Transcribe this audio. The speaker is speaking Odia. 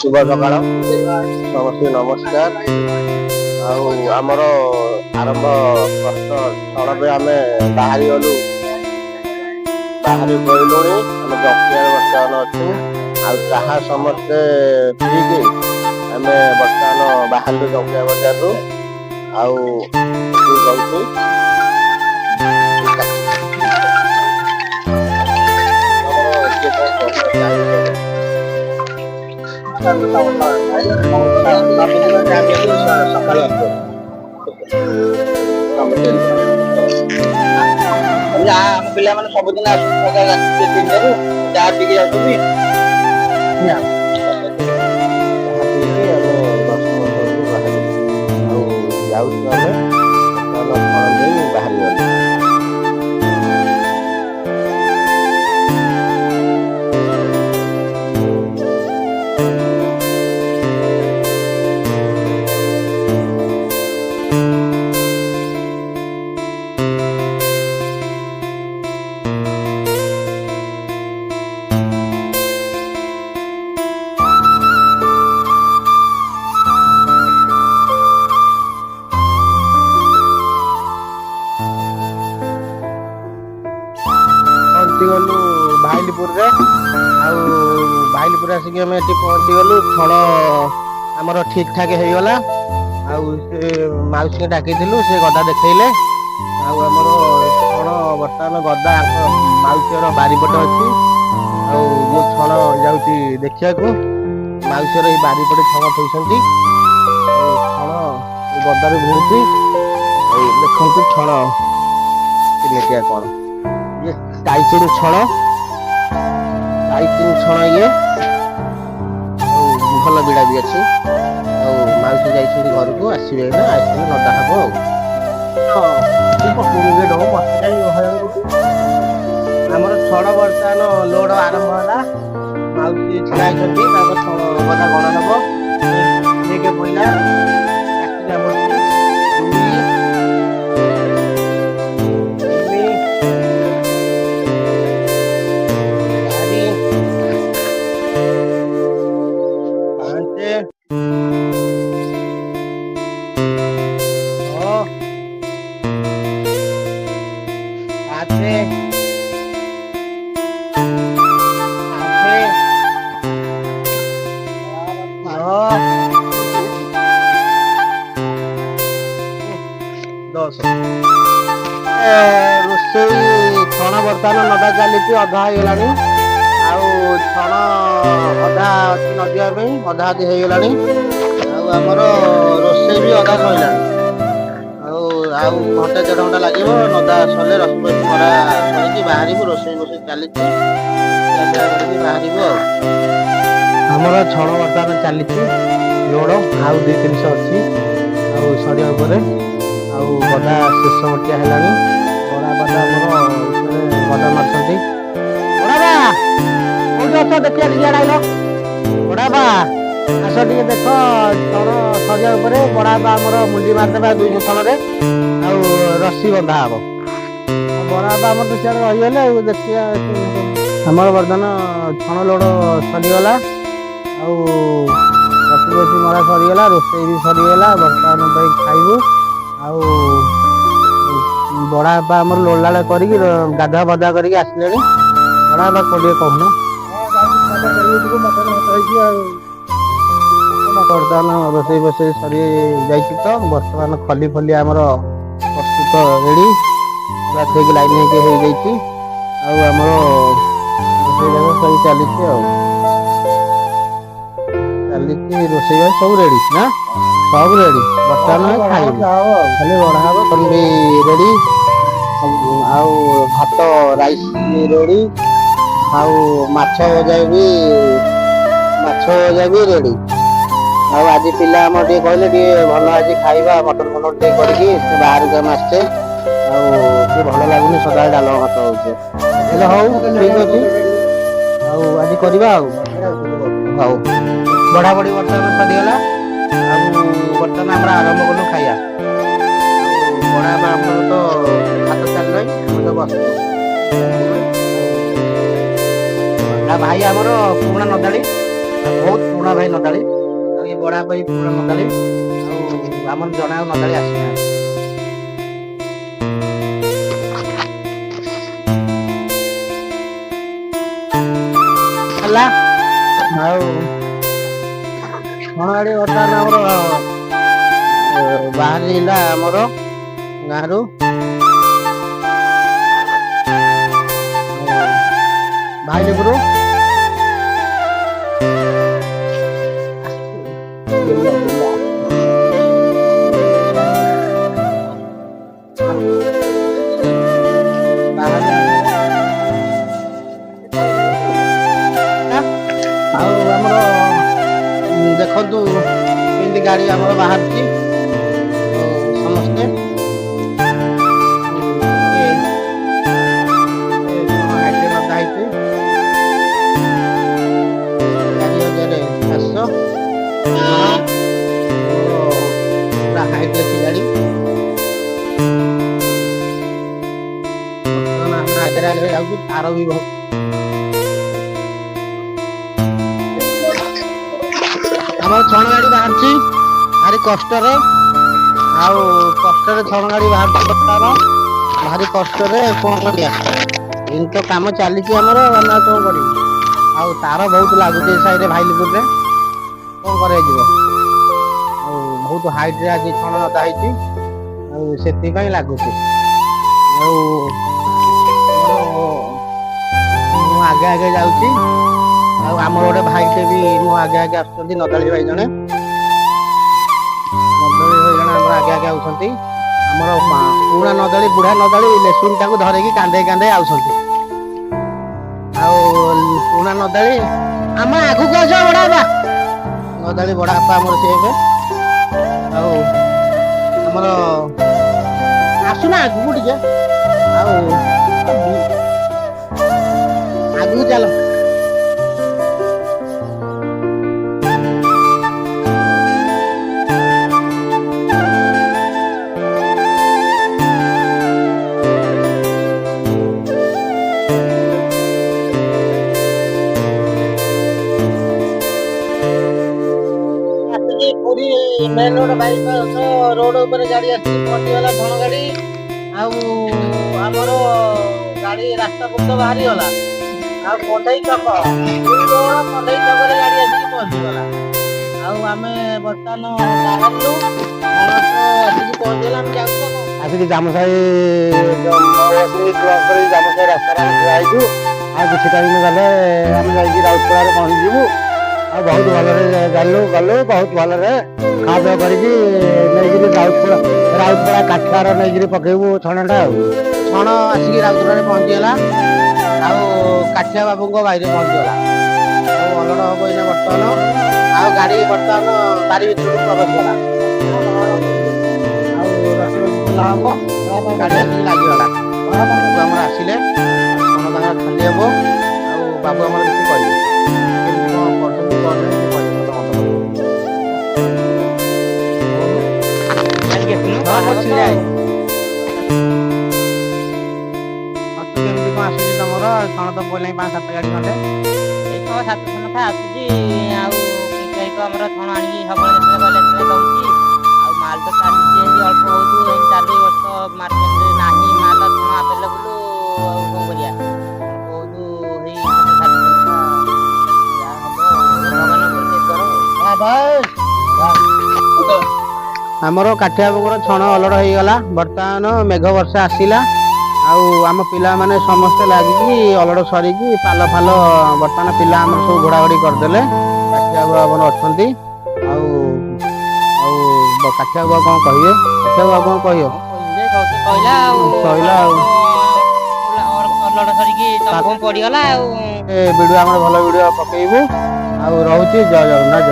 शुभ सकाळ समस्त नमस्कार। आमर आरंभ कष्ट छड़ पे आम बाहरी गलु बाहरी गलु आम जकिया बर्तमान अच्छु आ समस्ते ठीक आम बर्तमान बाहर जकिया बजार रु ପିଲାମାନେ ସବୁଦିନ ଆସୁଛନ୍ତି ଚା ପିଇକି ଯାଉଛନ୍ତି। गलु भाईलीपुर भाईलीपुर आसिक आम ये पहुँची गलु छण आमर ठीक ठाक हो गला। मौसी डाक से गदा देखले आमर छण बर्तमान गदा मौसीर बारीपटे अच्छी छण जाऊँगी देखा मौसीर ये बारीपटे छण थोड़ी छण गदार भिड़ुची देखु छण केमिया कौन ये टाइचिन छण ये भल बिड़ा भी अच्छी मौसी जाइए घर को आसवे ना आसवे नदा हम आमर छड़ बर्तमान लोड आरंभ है मौसी छिड़ा छड़ गदा गण हम एक पड़ा रोषई छण बर्तमान नदा चली अधा होगा छण अधा अच्छी नदिया अधा अधी होगा आमर रोषई भी अधा सरला घंटे देढ़ घंटा लगे नदा सर रस मरा सर बाहर रोषई बोषई चली बाहर आमर छण बर्तमान चली लोड आउ 200-300 अच्छी सरिया गदा शेष मटिया है बड़ा बड़ा गदा मार्च बड़ा देखिए बड़ा आस टे देख छण सरिया बड़ा आमर मुंडी मारिदे 2 छण रस्सी बंधा हम बड़ा आम तो सियार रहीगले देखिए आमर बर्तमान छण लोड सरीगला रस्सी बसी मरा सरीगला रोषई भी सरीगला बर्तमान खाइबू बड़ा बापा आम लोला कर गाधा बधा करके आसले बड़ा बापा कोड़े कहून बर्तमान रोषई बसई सरी जा तो बर्तमान खली फली आमर प्रस्तुत रेडी गाधे लाइन हो आमर सब चली चली रोषई सब रेडी ना सब रेडी बर्तमान खाई खाली बढ़ा भी रेडी भात राइस रेडी माछ भजा भी रेडी आज पिला आम कहले भल आज खाइबा मटन फटन टे करके बाहर के आसचे भल लगुनि सदा डाल भात होते हूँ ठीक अच्छे आज करवा हूँ बढ़ा बढ़ी बर्तमान सरीगला बर्तमान आम आरंभ कलु खाया बड़ा आम तो हाथ चल तो बस भाई आमर पुराणा नदाड़ी ବହୁତ ପୁରୁଣା ଭାଇ ନଦାଳି ଆଉ ଏ ବଡା ଭାଇ ପୁରୁଣା ନଦାଳି ଆଉ ଆମର ଜଣେ ଆଉ ନଦାଳି ଆସିନାହାନ୍ତି। ହେଲା ଆଉ ଛଣଗାଡି ବର୍ତ୍ତମାନ ଆମର ବାହାରିଲା ଆମର ଗାଁରୁ ଭାଇଲିପୁର ଆଉ ଆମର ଦେଖନ୍ତୁ କେମିତି ଗାଡି ଆମର ବାହାରୁଛି ସମସ୍ତେ ହାଇଟ୍ ଅଛି ଗାଡି ଆଗରେ ଆଗରେ ଯାଉଛି ତାର ବି ବହୁତ ଆମର ଛଣ ଗାଡି ବାହାରୁଛି ଭାରି କଷ୍ଟରେ ଆଉ କଷ୍ଟରେ ଛଣ ଗାଡି ବାହାରୁଛି ବର୍ତ୍ତମାନ ଭାରି କଷ୍ଟରେ କଣ କରିବା ଏମିତି ତ କାମ ଚାଲିଛି ଆମର ଆମେ ଆଉ କଣ କରିବୁ ଆଉ ତାର ବହୁତ ଲାଗୁଛି ଏ ସାଇଡରେ ଭାଇଲିପୁରରେ କଣ କରାଯିବ ଆଉ ବହୁତ ହାଇଟରେ ଆଜି ଛଣ ଲଦା ହେଇଛି ଆଉ ସେଥିପାଇଁ ଲାଗୁଛି ଆଉ ମୁଁ ଆଗେ ଆଗେ ଯାଉଛି ଆଉ ଆମର ଗୋଟେ ଭାଇଟେ ବି ମୁଁ ଆଗେ ଆଗେ ଆସୁଛନ୍ତି ନଦାଳି ଭାଇ ଜଣେ ଆମର ଆଗେ ଆଗେ ଆଉଛନ୍ତି ଆମର ପୁରୁଣା ନଦାଳି ବୁଢା ନଦାଳି ଲେସୁନ ଟାକୁ ଧରିକି କାନ୍ଦେଇ କାନ୍ଦେଇ ଆଉଛନ୍ତି ଆଉ ପୁରୁଣା ନଦାଳି ଆମ ଆଗକୁ ଆସ ବଡ ବାପା ନଦାଳି ବଡ ବାପା ଆମର ସେ ଏବେ ଆଉ ଆମର ଆସୁନା ଆଗକୁ ଟିକେ ଆଉ ଆଗକୁ ଚାଲ Puri main road bypass road ଉପରେ ଗାଡି ଆସିକି ପହଞ୍ଚିଗଲା ଛଣ ଗାଡି ଆଉ ଆମର ଗାଡି ରାସ୍ତା ପଟ ବାହାରିଗଲା ଆଉ କଣ୍ଢେଇ ଛକ କଣ୍ଢେଇ ଛକରେ ଗାଡି ଆସିକି ପହଞ୍ଚିଗଲା ଆଉ ଆମେ ବର୍ତ୍ତମାନ ବାହାରିଲୁ ଆସିକି ପହଞ୍ଚିଗଲା ଆମେ ଯାଉଛୁ ଆସିକି ଜାମସାହି କ୍ରସ୍ କରି ଜାମସାହି ରାସ୍ତାରେ ଆମେ ଠିଆ ହେଇଛୁ ଆଉ କିଛି ଟାଇମ୍ ଗଲେ ଆମେ ଯାଇକି ରାଉତପଡ଼ାରେ ପହଞ୍ଚିଯିବୁ ଆଉ ବହୁତ ଭଲରେ ଗଲୁ ବହୁତ ଭଲରେ ଖାଆ ପିଆ କରିକି ନେଇକିରି ରାଉତପଡ଼ା କାଠୁଆର ନେଇକିରି ପକେଇବୁ ଛଣଟା ଆଉ ଛଣ ଆସିକି ରାଉତପଡ଼ାରେ ପହଞ୍ଚିଗଲା ଆଉ କାଠିଆ ବାବୁଙ୍କ ବାଇରେ ପହଞ୍ଚିଗଲା ଆଉ ଅଲଡ଼ ହବ ଏଇନା ବର୍ତ୍ତମାନ ଆଉ ଗାଡି ବର୍ତ୍ତମାନ ବାରି ଭିତରକୁ ପ୍ରବେଶ କଲା ଆଉ ହବ ଗାଡି ଆସିକି ଲାଗିଗଲା ବାବୁ ଆମର ଆସିଲେ ଛଣ ତାଙ୍କର ଖାଲି ହବ ଆଉ ବାବୁ ଆମର କିଛି କହିବେ କେମିତି କଣ କରୁଛନ୍ତି କେମିତି କଣ ଆସୁଛି ତମର ଛଣ ତ ପଡ଼ିଲାଣି 5-7 ଗାଡି ଖଣ୍ଡେ ଏଇ 6-7 ଖଣ୍ଡ ଆସୁଛି ଆଉ ଆମର ଛଣ ଆଣିକି ସବୁବେଳେ ଯେତେବେଳେ ଦଉଛି ଆଉ ମାଲ ତ ଚାଲିଛି ଏମିତି ଅଳ୍ପ ବହୁତ ଏମିତି 4 ବର୍ଷ ମାର୍କେଟରେ ନାହିଁ ମାଲ ଛଣ ଆଭେଲେବୁଲ ଆଉ କଣ କରିବା ବହୁତ ହେଇ ଆମର କାଠିଆ ବାବୁଙ୍କର ଛଣ ଅଲଡ ହେଇଗଲା ବର୍ତ୍ତମାନ ମେଘ ବର୍ଷା ଆସିଲା ଆଉ ଆମ ପିଲାମାନେ ସମସ୍ତେ ଲାଗିକି ଅଲଡ ସରିକି ପାଲ ଫାଲ ବର୍ତ୍ତମାନ ପିଲା ଆମର ସବୁ ଘୋଡାଘୋଡି କରିଦେଲେ କାଠିଆ ବାବୁ ଆମର ଅଛନ୍ତି ଆଉ ଆଉ କାଠିଆ ବାବୁ କଣ କହିବେ କାଠିଆ ବାବୁ କଣ କହିବ କହିଲା ଆଉ ସଇଲା ଆଉ ଅଲଡ ସରିକି ତମ ପଡିଗଲା ଆଉ ଭିଡିଓ ଆମର ଭଲ ଭିଡିଓ ପକେଇବୁ ଆଉ ରହୁଛି ଜୟ ଜଗନ୍ନାଥ।